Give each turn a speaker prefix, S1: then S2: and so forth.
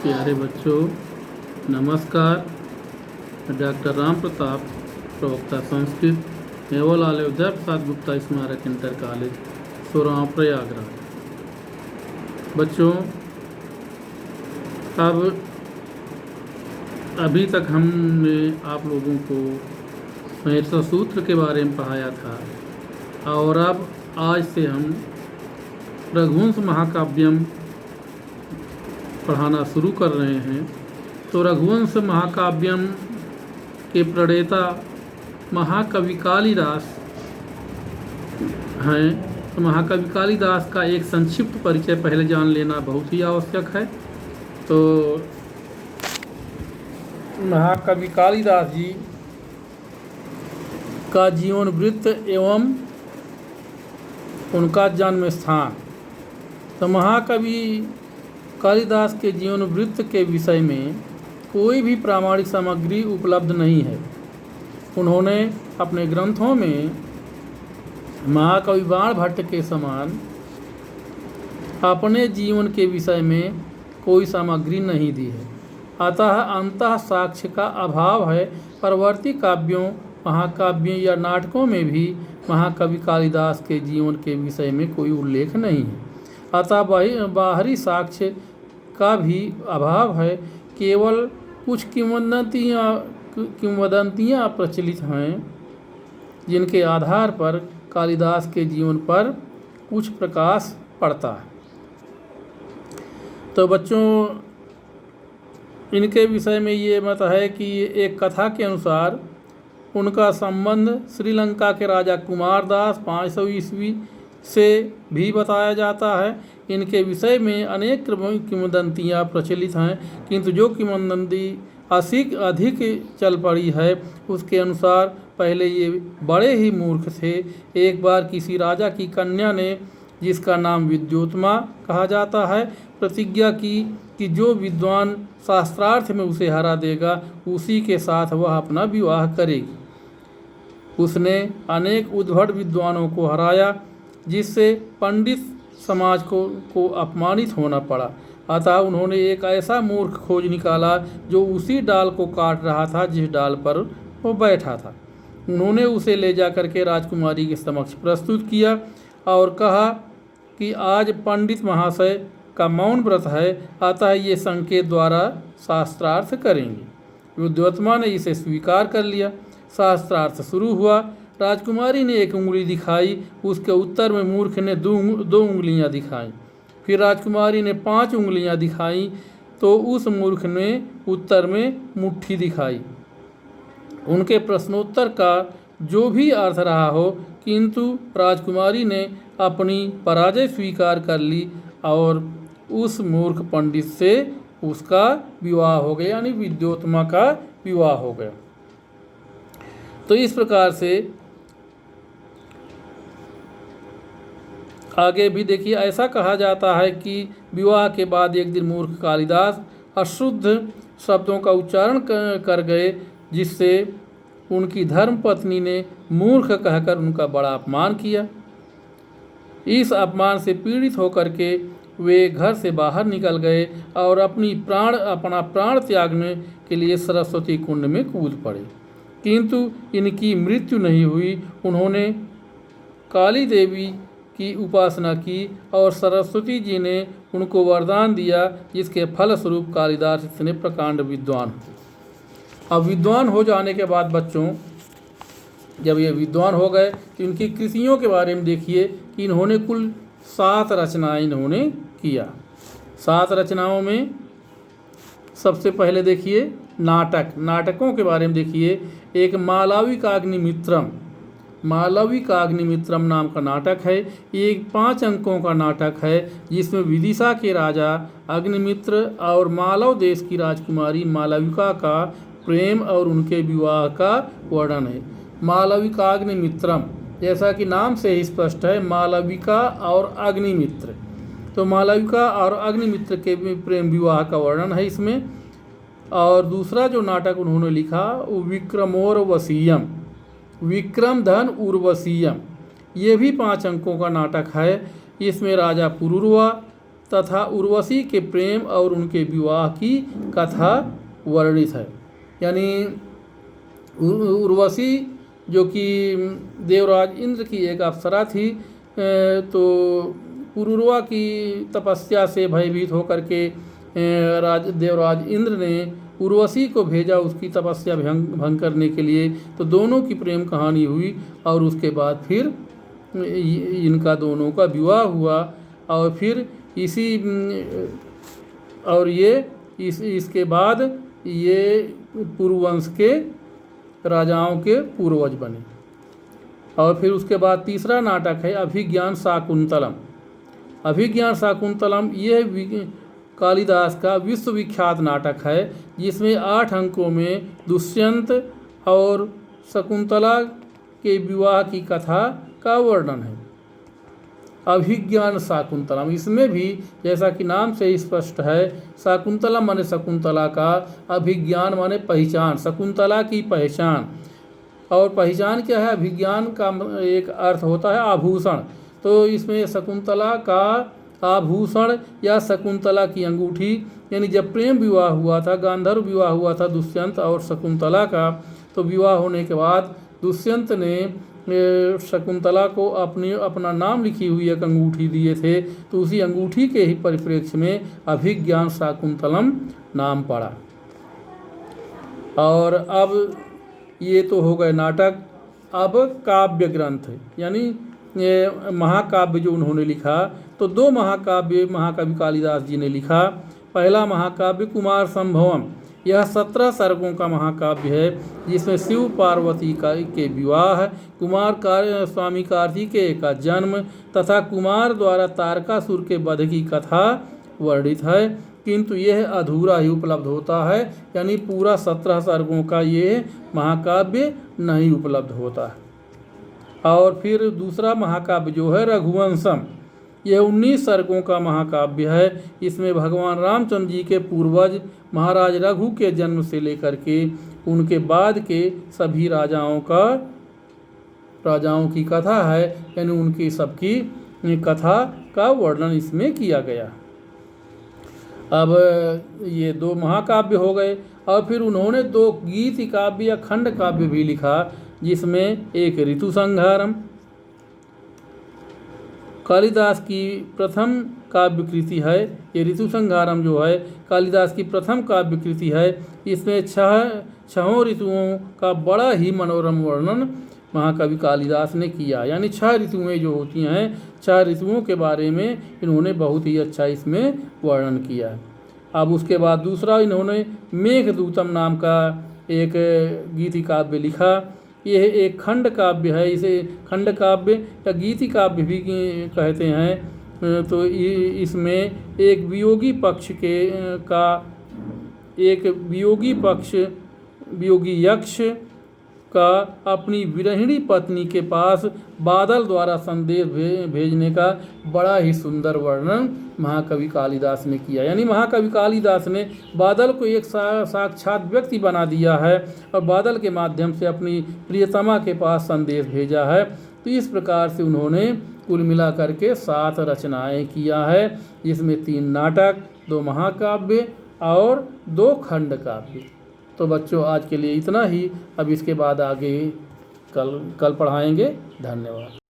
S1: प्यारे बच्चों, नमस्कार। डॉक्टर राम प्रताप, प्रवक्ता संस्कृत, मेवालाल उदय प्रसाद गुप्ता स्मारक इंटर कॉलेज, सोराव, प्रयागराज। बच्चों, अब अभी तक हमने आप लोगों को संहिता सूत्र के बारे में पढ़ाया था और अब आज से हम रघुवंश महाकाव्यम पढ़ाना शुरू कर रहे हैं। तो रघुवंश महाकाव्यम के प्रणेता महाकवि कालिदास हैं। तो महाकवि कालिदास का एक संक्षिप्त परिचय पहले जान लेना बहुत ही आवश्यक है। तो महाकवि कालिदास जी का जीवन वृत्त एवं उनका जन्म स्थान। तो महाकवि कालिदास के जीवन वृत्त के विषय में कोई भी प्रामाणिक सामग्री उपलब्ध नहीं है। उन्होंने अपने ग्रंथों में महाकवि बाणभट्ट के समान अपने जीवन के विषय में कोई सामग्री नहीं दी है। अतः अंतः साक्ष्य का अभाव है। परवर्ती काव्यों, महाकाव्यों या नाटकों में भी महाकवि कालिदास के जीवन के विषय में कोई उल्लेख नहीं है। अतः बाहरी साक्ष्य का भी अभाव है। केवल कुछ किंवदंतियाँ प्रचलित हैं जिनके आधार पर कालिदास के जीवन पर कुछ प्रकाश पड़ता है। तो बच्चों, इनके विषय में ये मत है कि एक कथा के अनुसार उनका संबंध श्रीलंका के राजा कुमारदास 500 ईस्वी से भी बताया जाता है। इनके विषय में अनेक किंवदंतियाँ प्रचलित हैं, किंतु जो किंवदंती अधिक चल पड़ी है उसके अनुसार पहले ये बड़े ही मूर्ख थे। एक बार किसी राजा की कन्या ने, जिसका नाम विद्योत्मा कहा जाता है, प्रतिज्ञा की कि जो विद्वान शास्त्रार्थ में उसे हरा देगा उसी के साथ वह अपना विवाह करेगी। उसने अनेक उद्भट विद्वानों को हराया, जिससे पंडित समाज को अपमानित होना पड़ा। अतः उन्होंने एक ऐसा मूर्ख खोज निकाला जो उसी डाल को काट रहा था जिस डाल पर वो बैठा था। उन्होंने उसे ले जाकर के राजकुमारी के समक्ष प्रस्तुत किया और कहा कि आज पंडित महाशय का मौन व्रत है, अतः ये संकेत द्वारा शास्त्रार्थ करेंगे। विद्योत्मा ने इसे स्वीकार कर लिया। शास्त्रार्थ शुरू हुआ। राजकुमारी ने एक उंगली दिखाई, उसके उत्तर में मूर्ख ने दो उंगलियां दिखाई। फिर राजकुमारी ने 5 उंगलियां दिखाई तो उस मूर्ख ने उत्तर में मुट्ठी दिखाई। उनके प्रश्नोत्तर का जो भी अर्थ रहा हो, किंतु राजकुमारी ने अपनी पराजय स्वीकार कर ली और उस मूर्ख पंडित से उसका विवाह हो गया, यानी विद्योत्मा का विवाह हो गया। तो इस प्रकार से आगे भी देखिए, ऐसा कहा जाता है कि विवाह के बाद एक दिन मूर्ख कालिदास अशुद्ध शब्दों का उच्चारण कर गए, जिससे उनकी धर्मपत्नी ने मूर्ख कहकर उनका बड़ा अपमान किया। इस अपमान से पीड़ित होकर के वे घर से बाहर निकल गए और अपना प्राण त्यागने के लिए सरस्वती कुंड में कूद पड़े, किंतु इनकी मृत्यु नहीं हुई। उन्होंने काली देवी की उपासना की और सरस्वती जी ने उनको वरदान दिया, जिसके फलस्वरूप कालिदास इतने प्रकांड विद्वान हुए। अब विद्वान हो जाने के बाद बच्चों, जब ये विद्वान हो गए तो इनकी कृतियों के बारे में देखिए कि इन्होंने कुल 7 रचनाएं इन्होंने किया। 7 रचनाओं में सबसे पहले देखिए नाटकों के बारे में देखिए। एक मालविकाग्निमित्रम नाम का नाटक है। एक 5 अंकों का नाटक है, जिसमें विदिशा के राजा अग्निमित्र और मालव देश की राजकुमारी मालविका का प्रेम और उनके विवाह का वर्णन है। मालविकाग्निमित्रम, जैसा कि नाम से ही स्पष्ट है, मालविका और अग्निमित्र। तो मालविका और अग्निमित्र के प्रेम विवाह का वर्णन है इसमें। और दूसरा जो नाटक उन्होंने लिखा वो विक्रमोर्वशीयम, विक्रम धन उर्वशीयम, ये भी 5 अंकों का नाटक है। इसमें राजा पुरुरवा, तथा उर्वशी के प्रेम और उनके विवाह की कथा वर्णित है। यानी उर्वशी जो कि देवराज इंद्र की एक अप्सरा थी, तो पुरुरवा की तपस्या से भयभीत होकर के देवराज इंद्र ने उर्वशी को भेजा उसकी तपस्या भंग करने के लिए। तो दोनों की प्रेम कहानी हुई और उसके बाद फिर इनका दोनों का विवाह हुआ। और फिर इसके बाद ये पुरुवंश के राजाओं के पूर्वज बने। और फिर उसके बाद तीसरा नाटक है अभिज्ञान शाकुंतलम। अभिज्ञान शाकुंतलम यह कालिदास का विश्वविख्यात नाटक है, जिसमें 8 अंकों में दुष्यंत और शकुंतला के विवाह की कथा का वर्णन है। अभिज्ञान शाकुंतलम, इसमें भी जैसा कि नाम से स्पष्ट है, शाकुंतला माने शकुंतला का, अभिज्ञान माने पहचान, शकुंतला की पहचान। और पहचान क्या है? अभिज्ञान का एक अर्थ होता है आभूषण। तो इसमें शकुंतला का आभूषण या शकुंतला की अंगूठी, यानी जब प्रेम विवाह हुआ था, गांधर्व विवाह हुआ था दुष्यंत और शकुंतला का, तो विवाह होने के बाद दुष्यंत ने शकुंतला को अपना नाम लिखी हुई एक अंगूठी दिए थे। तो उसी अंगूठी के ही परिप्रेक्ष्य में अभिज्ञान शाकुंतलम नाम पड़ा। और अब ये तो हो गए नाटक। अब काव्य ग्रंथ, यानी महाकाव्य जो उन्होंने लिखा, तो 2 महाकाव्य महाकवि कालिदास जी ने लिखा। पहला महाकाव्य कुमार संभवम, यह 17 सर्गों का महाकाव्य है, जिसमें शिव पार्वती के विवाह, स्वामी कार्तिकेय का जन्म तथा कुमार द्वारा तारकासुर के वध की कथा वर्णित है। किंतु यह अधूरा ही उपलब्ध होता है, यानी पूरा 17 सर्गों का ये महाकाव्य नहीं उपलब्ध होता है। और फिर दूसरा महाकाव्य जो है रघुवंशम, यह 19 सर्गों का महाकाव्य है। इसमें भगवान रामचंद्र जी के पूर्वज महाराज रघु के जन्म से लेकर के उनके बाद के सभी राजाओं की कथा है, यानी उनकी सबकी कथा का वर्णन इसमें किया गया। अब ये 2 महाकाव्य हो गए। और फिर उन्होंने 2 गीत काव्य या खंड काव्य भी लिखा, जिसमें एक ऋतु संहारम कालिदास की प्रथम काव्य कृति है। ये ऋतु संहारम जो है कालिदास की प्रथम काव्य कृति है। इसमें 6 ऋतुओं का बड़ा ही मनोरम वर्णन महाकवि कालिदास ने किया, यानी 6 ऋतुएं जो होती हैं, 6 ऋतुओं के बारे में इन्होंने बहुत ही अच्छा इसमें वर्णन किया। अब उसके बाद दूसरा इन्होंने मेघदूतम नाम का एक गीति काव्य लिखा। यह एक खंड काव्य है, इसे खंड काव्य या गीति काव्य भी कहते हैं। तो इसमें एक वियोगी यक्ष का अपनी विरहिणी पत्नी के पास बादल द्वारा संदेश भेजने का बड़ा ही सुंदर वर्णन महाकवि कालिदास ने किया। यानी महाकवि कालिदास ने बादल को एक साक्षात व्यक्ति बना दिया है और बादल के माध्यम से अपनी प्रियतमा के पास संदेश भेजा है। तो इस प्रकार से उन्होंने कुल मिलाकर के 7 रचनाएं किया है, जिसमें 3 नाटक, 2 महाकाव्य और 2 खंड काव्य। तो बच्चों आज के लिए इतना ही। अब इसके बाद आगे कल पढ़ाएंगे। धन्यवाद।